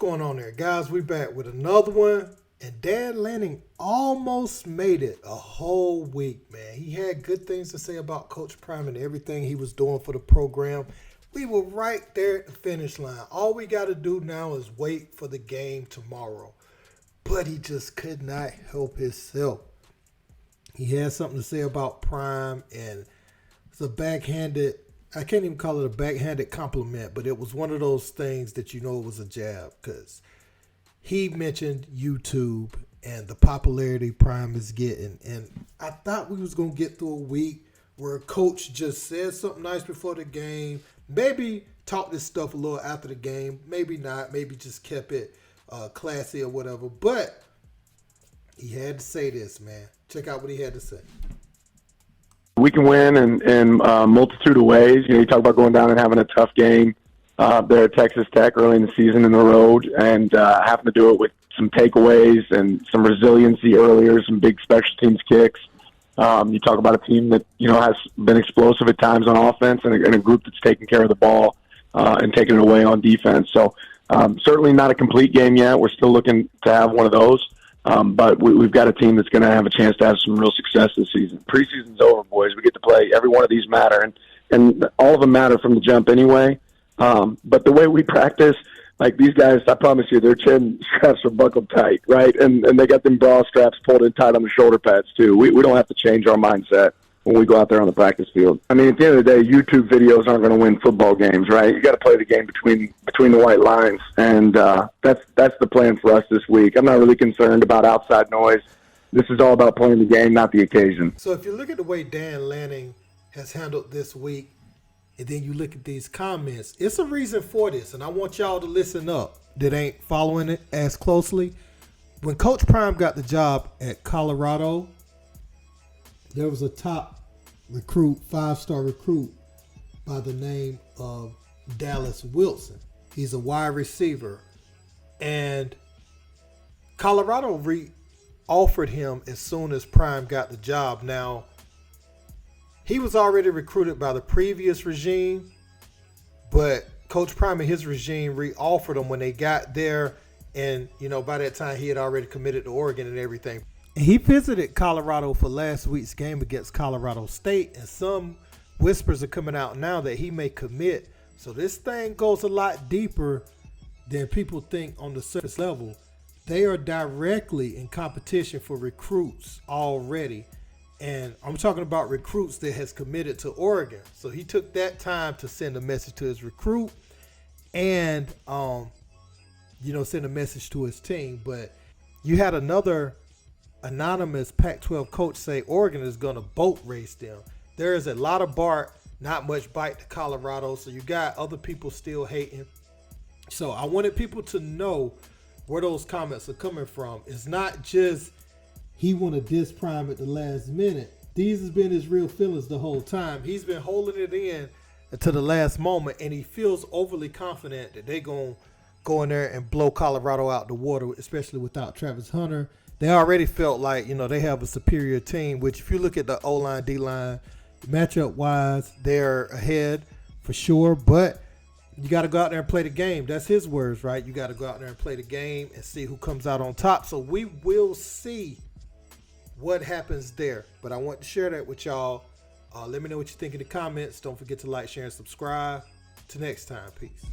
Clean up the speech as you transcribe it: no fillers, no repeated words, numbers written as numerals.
going on there? Guys, we back with another one. And Dan Lanning almost made it a whole week, man. He had good things to say about Coach Prime and everything he was doing for the program. We were right there at the finish line. All we got to do now is wait for the game tomorrow. But he just could not help himself. He had something to say about Prime, and it's a backhanded, I can't even call it a backhanded compliment, but it was one of those things that you know it was a jab, because he mentioned YouTube and the popularity Prime is getting. And I thought we was going to get through a week where a coach just said something nice before the game, maybe talked this stuff a little after the game, maybe not, maybe just kept it classy or whatever. But he had to say this, man. Check out what he had to say. We can win in a multitude of ways. You know, you talk about going down and having a tough game there at Texas Tech early in the season in the road, and having to do it with some takeaways and some resiliency earlier, some big special teams kicks. You talk about a team that, you know, has been explosive at times on offense, and a group that's taking care of the ball and taking it away on defense. So certainly not a complete game yet. We're still looking to have one of those. But we've got a team that's going to have a chance to have some real success this season. Preseason's over, boys. We get to play. Every one of these matter, and all of them matter from the jump anyway. But the way we practice, like these guys, I promise you, their chin straps are buckled tight, right? And they got them bra straps pulled in tight on the shoulder pads, too. We don't have to change our mindset when we go out there on the practice field. I mean, at the end of the day, YouTube videos aren't going to win football games, right? You got to play the game between the white lines, and that's the plan for us this week. I'm not really concerned about outside noise. This is all about playing the game, not the occasion. So if you look at the way Dan Lanning has handled this week, and then you look at these comments, it's a reason for this, and I want y'all to listen up that ain't following it as closely. When Coach Prime got the job at Colorado, there was a top recruit, 5-star recruit by the name of Dallas Wilson. He's a wide receiver. And Colorado offered him as soon as Prime got the job. Now, he was already recruited by the previous regime, but Coach Prime and his regime re-offered him when they got there. And, you know, by that time, he had already committed to Oregon and everything. He visited Colorado for last week's game against Colorado State, and some whispers are coming out now that he may commit. So this thing goes a lot deeper than people think on the surface level. They are directly in competition for recruits already. And I'm talking about recruits that has committed to Oregon. So he took that time to send a message to his recruit and, send a message to his team. But you had another anonymous Pac-12 coach say Oregon is going to boat race them. There is a lot of bark, not much bite to Colorado. So you got other people still hating. So I wanted people to know where those comments are coming from. It's not just he want to diss Prime at the last minute. These has been his real feelings the whole time. He's been holding it in to the last moment, and he feels overly confident that they're going to go in there and blow Colorado out the water, especially without Travis Hunter. They already felt like, they have a superior team, which if you look at the O-line, D-line, matchup-wise, they're ahead for sure. But you got to go out there and play the game. That's his words, right? You got to go out there and play the game and see who comes out on top. So we will see what happens there. But I want to share that with y'all. Let me know what you think in the comments. Don't forget to like, share, and subscribe. Till next time. Peace.